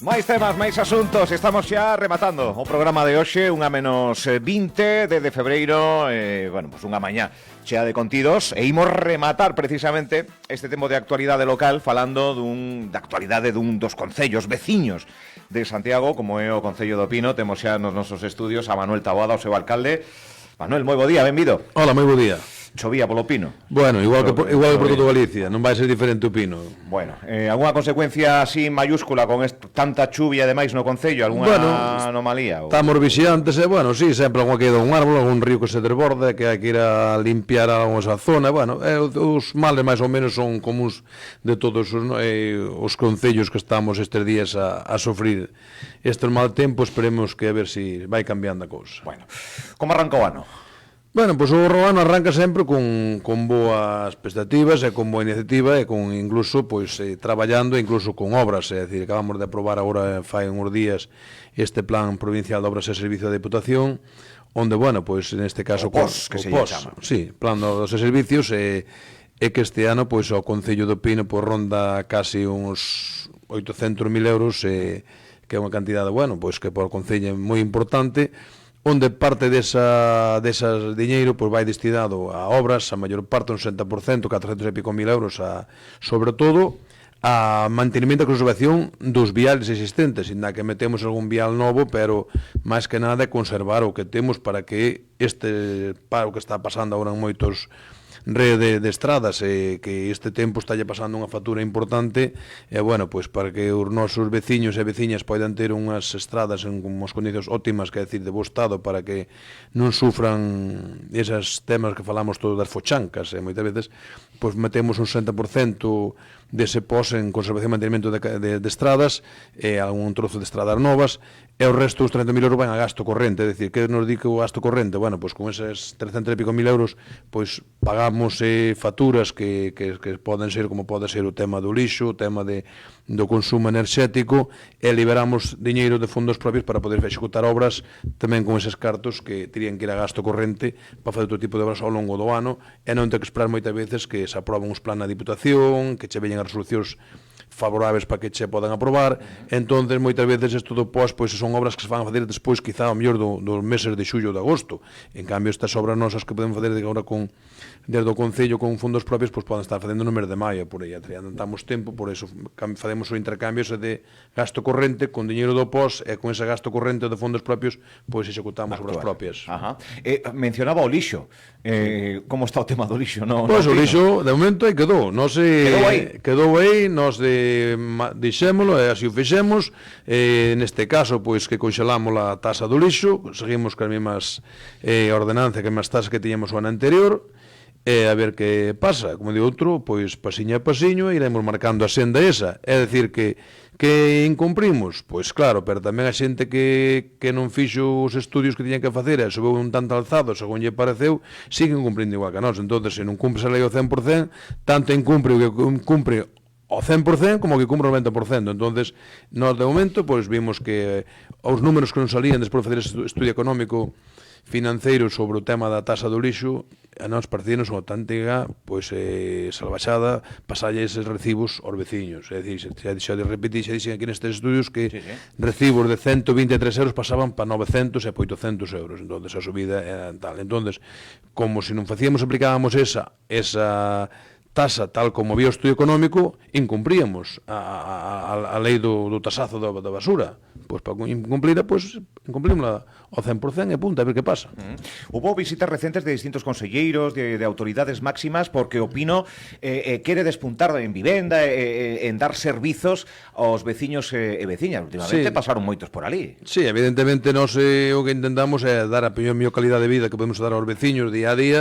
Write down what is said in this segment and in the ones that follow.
Máis temas, máis asuntos. Estamos xa rematando o programa de hoxe, unha menos 20 de febreiro, bueno, pues unha mañá chea de contidos, e imos rematar precisamente este tempo de actualidade local falando da actualidade dos concellos veciños de Santiago, como é o Concello do Pino. Temos xa nos nosos estudios a Manuel Taboada, o seu alcalde. Manuel, moi bo día, benvido. Hola, moi bo día. Chovía polo Pino. Bueno, igual que por todo Galicia, non vai ser diferente o Pino. Bueno, alguna consecuencia así mayúscula con tanta chuvia ademais no concello, alguna anomalía? Estamos vixiantes, bueno, sí, sempre algunha queda un árbol, algún río que se desborda, que hai que ir a limpiar algo esa zona. Bueno, os males máis ou menos son comuns de todos os concellos que estamos estes días a sofrir este mal tempo. Esperemos que a ver se vai cambiando a cousa. Bueno, como arranca o ano? Bueno, pois o ano arranca sempre con boas expectativas e con boa iniciativa e con incluso traballando incluso con obras, é dicir, acabamos de aprobar agora fai uns días este plan provincial de obras e servicio da Diputación, onde, bueno, pois neste caso o POS, que se chama. Sí, plan dos servicios, e que este ano pois o Concello do Pino ronda casi uns 800.000 euros, que é unha cantidade, bueno, pois que por o Concello é moi importante, onde parte desas diñeiro vai destinado a obras, a maior parte, un 60%, 400 e pico mil euros, sobre todo a mantenimento e conservación dos viales existentes, inda que metemos algún vial novo, pero máis que nada conservar o que temos para que este paro que está pasando agora en moitos rede de estradas, que este tempo está pasando unha factura importante, e bueno, pois para que os nosos veciños e veciñas poidan ter unhas estradas en unhas condicións óptimas, que é dicir, de bo estado, para que non sufran esas temas que falamos todos das fochancas, e moitas veces pois metemos un 60% dese POS en conservación e mantenimento de estradas, e algún trozo de estradas novas, e o resto, os 30.000 euros, van a gasto corrente. É dicir, que nos di que o gasto corrente? Bueno, pois con eses 300 e pico mil euros, pois pagamos facturas que poden ser, como pode ser o tema do lixo, o tema do consumo enerxético, e liberamos diñeiro de fondos propios para poder executar obras tamén con eses cartos que terían que ir a gasto corrente para fazer outro tipo de obras ao longo do ano, e non ter que esperar moitas veces que se aproben uns plan na Diputación, que che veñen as resolucións favorables para que che podan aprobar. Entonces moitas veces isto do POS pois son obras que se van a facer despois, quizá ao mellor dos meses de xullo ou de agosto. En cambio, estas obras nosas que podemos facer agora desde o Concello con fondos propios, pois poden estar facendo no mes de maio, por aí adiantamos tempo, por eso facemos o intercambio ese de gasto corrente con diñeiro do POS, e con ese gasto corrente de fondos propios pois executamos obras propias. Mencionaba o lixo. Como está o tema do lixo? Pois o lixo, de momento, aí quedou. Quedou aí, nos dixémolo, e así o fixemos. Neste caso, pois que conxelamos a tasa do lixo, seguimos con as mesmas ordenanzas, que as mesmas tasas que tiñamos o ano anterior, e a ver que pasa. Como di outro, pois pasiño a pasiño iremos marcando a senda esa. É dicir que incumprimos, pois claro, pero tamén a xente que non fixo os estudios que tiñan que facer e subeu un tanto alzado según lle pareceu, siguen cumprindo igual que nós. Entón, se non cumpres a lei ao 100%, tanto incumpre o que cumpre ao 100% como que cumpre o 90%. Entonces, nós de momento pois vimos que os números que nos salían despois de facer ese estudio económico financeiro sobre o tema da tasa do lixo, a nós parecíanos unha auténtica salvaxada pasarlle eses recibos aos veciños. É dicir, xa dixen aquí nestes estudios que recibos de 123 euros pasaban para 900 e 800 euros. Entón, a subida era tal. Entón, como se non facíamos, aplicábamos esa tasa tal como había o estudio económico, incumpríamos a lei do tasazo da basura. Pois para incumplirla, pois incumplimos ao 100% e punto, a ver que pasa. Hubo visitas recentes de distintos conselleiros, de autoridades máximas, porque o Pino quere despuntar en vivenda, en dar servizos aos veciños e veciñas. Últimamente pasaron moitos por ali. Sí, evidentemente nós o que intentamos é dar a mellor calidad de vida que podemos dar aos veciños día a día,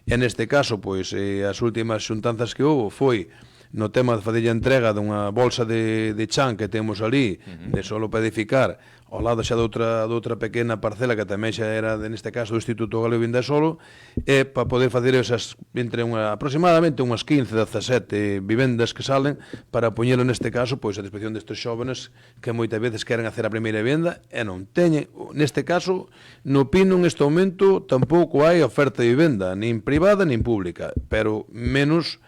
e neste caso, pois, as últimas xuntanzas que houve foi no tema de fazer a entrega dunha bolsa de chan que temos ali, de solo para edificar, ao lado xa de outra pequena parcela que tamén xa era, neste caso, do Instituto Galego de Vindasolo, e para poder facer esas, aproximadamente unhas 15, 17 vivendas que salen, para poñelo neste caso, pois a disposición destes xóvenes que moitas veces queren hacer a primeira vivenda e non teñen. Neste caso, no Pino, neste momento, tampouco hai oferta de vivenda, nin privada nin pública, pero menos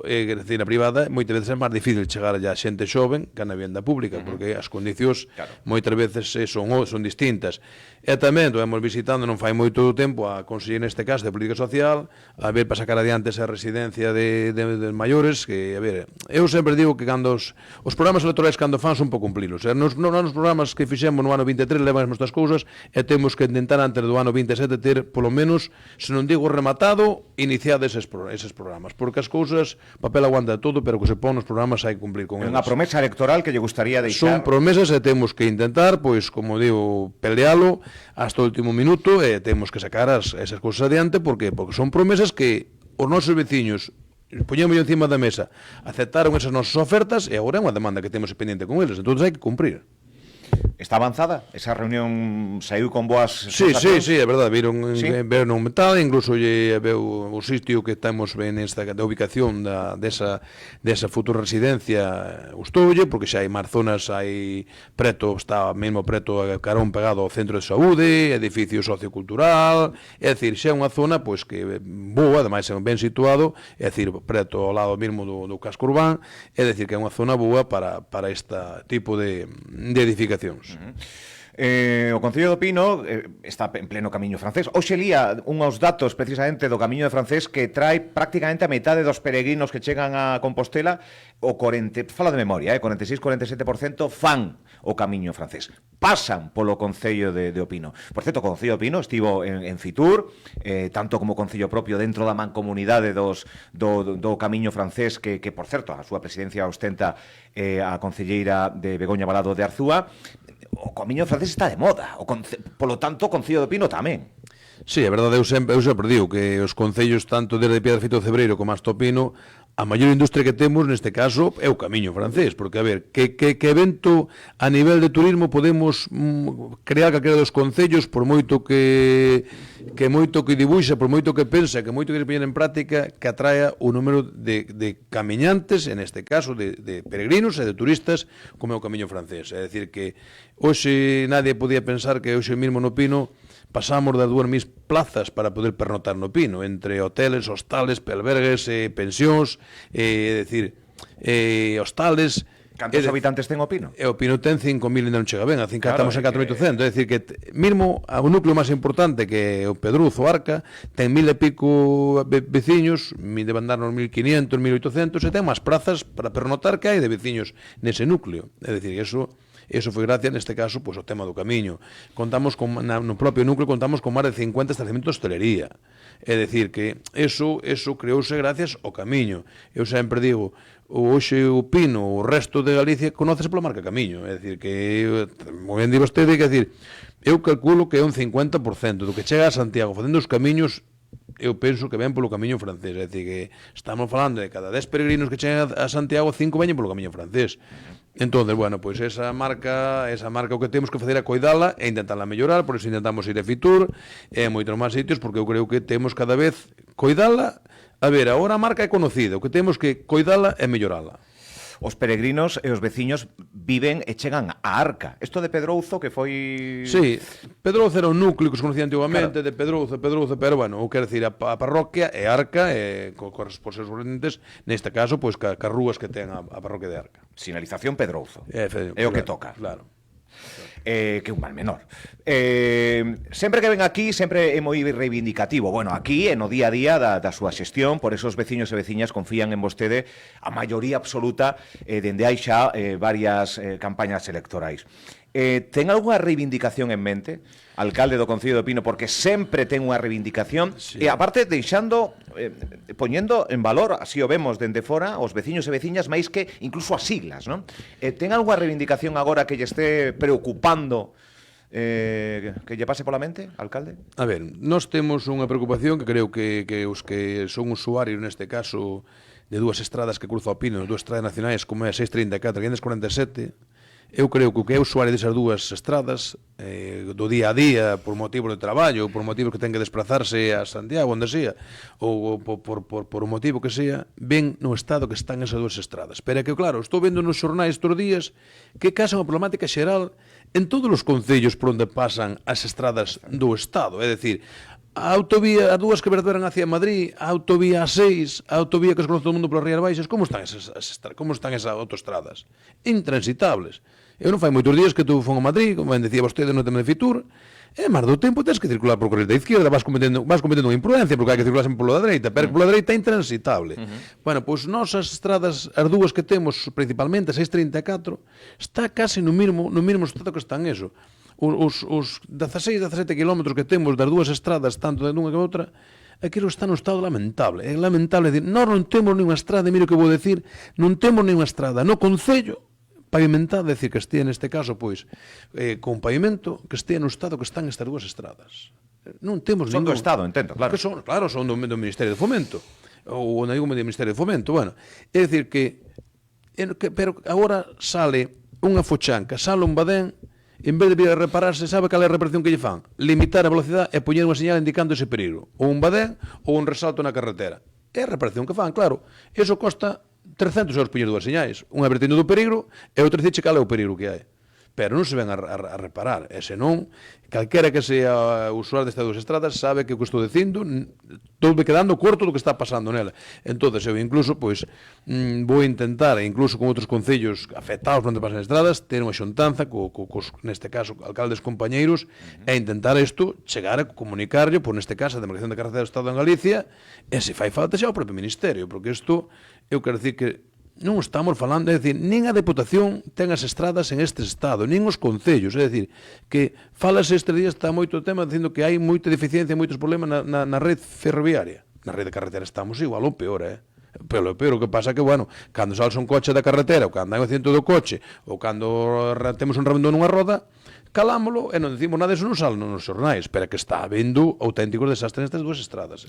é dicir, na privada moitas veces é máis difícil chegar a xente xoven que na vivenda pública, porque as condicións moitas veces son distintas. E tamén estivemos visitando non fai moito tempo a conseller neste caso de Política Social, a ver para sacar adiante esa residencia de maiores, que, a ver, eu sempre digo que cando os programas electorais cando fan son pouco cumplilos. Nos programas que fixemos no ano 23 levan estas cousas e temos que intentar antes do ano 27 ter, polo menos, se non digo rematado, iniciado eses programas, porque as cousas papel aguanta todo, pero que se pon nos programas hai que cumplir con eles. É unha promesa electoral que lle gustaría deixar. Son promesas e temos que intentar, pois, como digo, pelealo hasta o último minuto e temos que sacar esas cousas adiante, porque son promesas que os nosos veciños poñemos encima da mesa, aceptaron esas nosas ofertas e agora é unha demanda que temos pendiente con eles, entón hai que cumprir. Está avanzada? Esa reunión saiu con boas sensacións? Sí, é verdade, viron un metal, incluso veu o sitio que estamos ben nesta da ubicación desa futura residencia gustoulle, porque xa hai máis zonas, está mesmo preto carón pegado ao centro de saúde, edificio sociocultural, é dicir, xa é unha zona pois que boa, ademais é ben situado, é dicir, preto ao lado mesmo do casco urbán, é dicir que é unha zona boa para este tipo de edificacións. O Concello do Pino está en pleno camiño francés. Hoxe lía unhos datos precisamente do camiño de francés que trae prácticamente a metade dos peregrinos que chegan a Compostela, fala de memoria, 46-47% fan o camiño francés. Pasan polo Concello de Opino. Por certo, o Concello de Opino estivo en Fitur, tanto como Concello propio dentro da mancomunidade do camiño francés que, por certo, a súa presidencia ostenta a concelleira de Begoña Balado de Arzúa. O camiño francés está de moda, polo tanto o Concello de Pino tamén. Sí, é verdade, eu sempre digo que os concellos, tanto desde Piedra Fito de Cebreiro como hasta o Pino, a maior industria que temos neste caso é o camiño francés, porque, a ver, que evento a nivel de turismo podemos crear calquera dos concellos, por moito que dibuixa, por moito que pensa, que moito que se poñen en práctica, que atraia o número de camiñantes, en este caso de peregrinos e de turistas, como é o camiño francés. É dicir que hoxe nadie podía pensar que hoxe mesmo no Pino pasamos das 2.000 plazas para poder pernotar no Pino, entre hoteles, hostales, albergues, pensións, hostales. Cantos habitantes ten o Pino? O Pino ten 5.000, ainda non chega ben, estamos en 4.800, é dicir que mesmo o núcleo máis importante que é o Pedruzo, Arca, ten 1.000 e pico veciños, deben darnos 1.500, 1.800, e ten máis plazas para pernotar que hai de veciños nese núcleo, é dicir, Eso foi gracias, neste caso, pois, ao tema do camiño. Contamos no propio núcleo contamos con máis de 50 estabelecimentos de hostelería. É dicir que eso creouse gracias ao camiño. Eu sempre digo, hoxe o Pino, o resto de Galicia conócese pola marca Camiño. É dicir que, moi ben di vostede, que decir, eu calculo que é un 50% do que chega a Santiago facendo os camiños, eu penso que ven polo camiño francés. É dicir que estamos falando de cada 10 peregrinos que chegan a Santiago, 5 veñen polo camiño francés. Entón, bueno, pois esa marca o que temos que facer é coidala e intentarla mellorar, por iso intentamos ir a Fitur e moitos máis sitios, porque eu creo que temos cada vez coidala. A ver, agora a marca é conocida, o que temos que coidala e mellorala. Os peregrinos e os veciños viven e chegan a Arca. Isto de Pedrouzo que foi... Sí, Pedrouzo era un núcleo que se conocía antigamente, claro, de Pedrouzo, pero, bueno, o quero decir, a parroquia é Arca, por seus residentes, neste caso, pois, cas rúas que ten a parroquia de Arca. Sinalización Pedrouzo. É o que toca. Claro. Que un mal menor. Sempre que ven aquí, sempre é moi reivindicativo. Bueno, aquí, no día a día da súa xestión, por eso os veciños e veciñas confían en vostede a maioría absoluta dende hai xa varias campañas electorais. Ten algunha reivindicación en mente, alcalde do Concello do Pino, porque sempre ten unha reivindicación, sí. E aparte deixando, poñendo en valor, así o vemos dende fora, os veciños e veciñas, máis que incluso as siglas, non? Ten algunha reivindicación agora que lle este preocupando que lle pase pola mente, alcalde? A ver, nós temos unha preocupación que creo que os que son usuarios neste caso de dúas estradas que cruza o Pino, dúas estradas nacionais como é a 634 e a 547. Eu creo que o que é usuario desas dúas estradas do día a día, por motivos de traballo, por motivos que ten que desplazarse a Santiago, onde sea, ou por un motivo que sea, ven no estado que están esas dúas estradas. Pero é que, claro, estou vendo nos xornais estes días que casa unha problemática xeral en todos os concellos por onde pasan as estradas do estado. É dicir, a autovía, as dúas que verteran hacia Madrid, a autovía A6, a autovía que se conoce todo o mundo polas Rías Baixas, como están esas autoestradas? Intransitables. Eu non fai moitos días que tu fon a Madrid, como ben decía vostede no tema de Fitur, e máis do tempo tens que circular por carril da izquierda, vas cometendo unha imprudencia, porque hai que circular sempre pola dereita, pero pola dereita é intransitable. Bueno, pois nós as estradas, as dúas que temos, principalmente a 634, está casi no mesmo estado que están eso. Os 16, 17 kilómetros que temos das dúas estradas, tanto de unha que outra, aquilo está nun estado lamentable. É lamentable, decir, nós non temos nenhuma estrada, miro que vou decir, non temos nenhuma estrada no concello pavimentada, decir, que estea neste caso, pois, con pavimento, que estea no estado que están estas dúas estradas. Non temos ningún... Son do Estado, entendo, claro. Son do Ministerio de Fomento, ou non digo do Ministerio de Fomento, bueno. É dicir que, pero agora sale unha fochanca, sale un badén, en vez de vir a repararse, sabe cal é a reparación que lle fan? Limitar a velocidade e poñer unha señal indicando ese perigo. Ou un badén ou un resalto na carretera. É a reparación que fan, claro. Eso costa 300 euros poñer dúas señais. Unha vertindo do peligro e outra dice cal é o peligro que hai. Pero non se ven a reparar. E senón, calquera que sea usuario destas dúas estradas sabe que o que estou dicindo estou me quedando corto do que está pasando nela. Entonces eu incluso, pois, vou intentar, incluso con outros concellos afectados onde pasan estradas, ter unha xuntanza neste caso, alcaldes compañeiros, e intentar isto, chegar a comunicarlo, por neste caso, a Demarcación de Carretera do Estado en Galicia, e se fai falta xa o propio Ministerio, porque isto, eu quero dicir que non estamos falando, é dicir, nin a Deputación ten as estradas en este estado, nin os concellos, é dicir, que falase este día está moito tema dicindo que hai moita deficiencia, moitos problemas na rede ferroviaria. Na rede de carretera estamos igual ou peor, Pero o que pasa que, bueno, cando salsa un coche da carretera, ou cando hai un accidente do coche, ou cando temos un rebendo nunha roda, calámolo e non decimos nada, eso non sale nos xornais, pero que está habendo auténticos desastres nestas dúas estradas.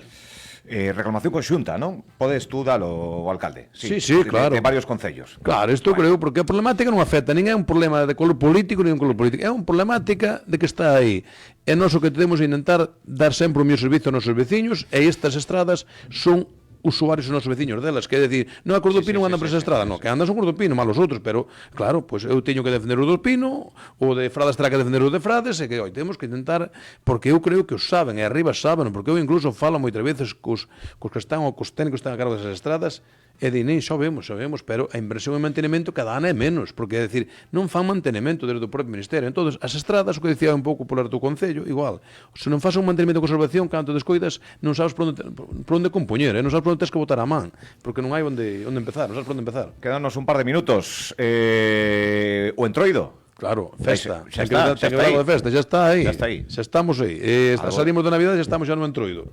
Reclamación conxunta, non? Podes tú dalo o alcalde. Sí, claro. De varios concellos. Claro, isto creo, porque a problemática non afecta, nin é un problema de color político, nin un color político, é unha problemática de que está aí. E nós o que temos é intentar dar sempre o mellor servizo aos nosos veciños, e estas estradas son usuarios os nosos veciños delas, que é dicir, non a Cordopino anda por esa estrada, non, que andan son Cordopino, malos outros, pero claro, pois eu teño que defender o do Pino, o de Fradas terá que defender o de Frades, e que oi, temos que intentar, porque eu creo que os saben, e arriba saben, porque eu incluso falo moitas veces cos que están ou cos técnicos que están a cargo desas estradas, e di, nem xa vemos, pero a inversión en mantenimento cada ano é menos, porque é dicir, non fan mantenimento desde o propio Ministerio. Entón, as estradas, o que dicía un pouco polar do Concello, igual, se non faz un mantenimento de conservación, canto descoidas, non sabes por onde compoñer, non sabes por onde tens que botar a man, porque non hai onde empezar, non sabes por onde empezar. Quedanos un par de minutos. O Entroido. Claro, festa. Xa está aí. Xa está aí. Xa estamos aí. Salimos de Navidad e xa estamos xa no Entroido.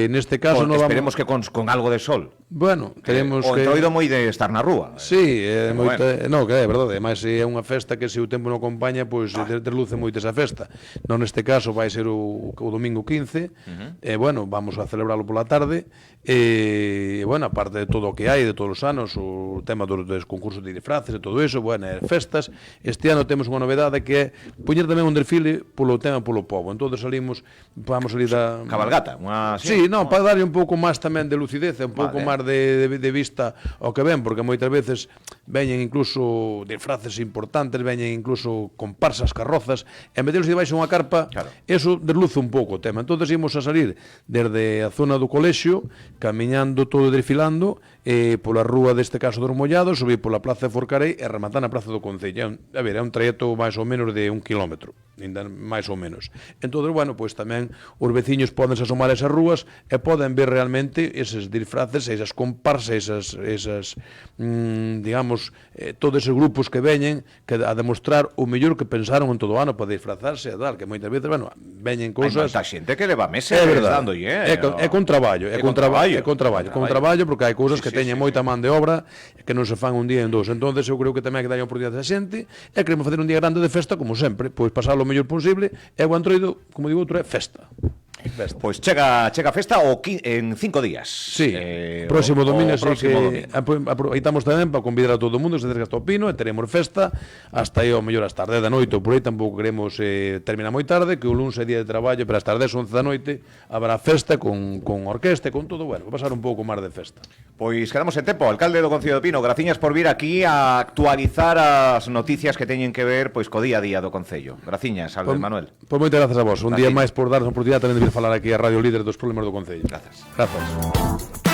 Neste caso esperemos que con algo de sol. Bueno, queremos o Entroido moi de estar na rúa. Sí, moita, bueno. Que é verdade, ademais é unha festa que se o tempo non acompaña, pois desluce moito esa festa. Non neste caso vai ser o domingo 15. Bueno, vamos a celebralo pola tarde. Bueno, aparte de todo o que hai de todos os anos, o tema dos concursos de disfraces e todo eso, bueno, festas. Este ano temos unha novedade que é poñer tamén un desfile polo tema polo pobo. Entonces vamos salir da cabalgata, Sí, non, para darlle un pouco máis tamén de lucidez, un pouco máis de vista ao que ven, porque moitas veces veñen incluso disfraces importantes, veñen incluso comparsas, carrozas, e metelos debaixo unha carpa, eso desluce un pouco o tema. Entón, ímos a salir desde a zona do colexio, camiñando todo desfilando, pola rúa deste caso dos Mollados, subir pola plaza de Forcarei e rematar na plaza do Concello. A ver, é un trayecto máis ou menos de 1 kilómetro, ainda máis ou menos. Entón, bueno, pois tamén os veciños poden se asomar a esas rúas e poden ver realmente eses disfraces, esas comparsas, esas digamos, todos eses grupos que veñen a demostrar o mellor que pensaron en todo o ano para disfrazarse e tal, que moitas veces, bueno, veñen cousas... Hai moita xente que leva meses dándolle, é con traballo, porque hai cousas que teñen moita man de obra que non se fan un día en dous. Entonces eu creo que tamén hai que dar a oportunidade a xente e queremos facer un día grande de festa como sempre, pois pasar o mellor posible e o Entroido, como digo outro, é festa. Pois chega festa en 5 días. Sí, próximo domingo, así que aproveitamos tamén para convidar a todo o mundo que se acerque hasta o Pino e teremos festa hasta aí ao mellor as tarde da noite, ou por aí tampouco queremos terminar moi tarde, que o lunes é día de traballo, pero as tardes 11 da noite habrá festa con orquesta e con todo, bueno, para pasar un pouco máis de festa. Pois quedamos en tempo, alcalde do Concello do Pino, graciñas por vir aquí a actualizar as noticias que teñen que ver pois co día a día do Concello. Graciñas, Albert Manuel. Pois moitas grazas a vos, un día máis por darnos a oportunidade tamén de vir falar aquí a Radio Líder dos problemas do Concello. Grazas. Grazas.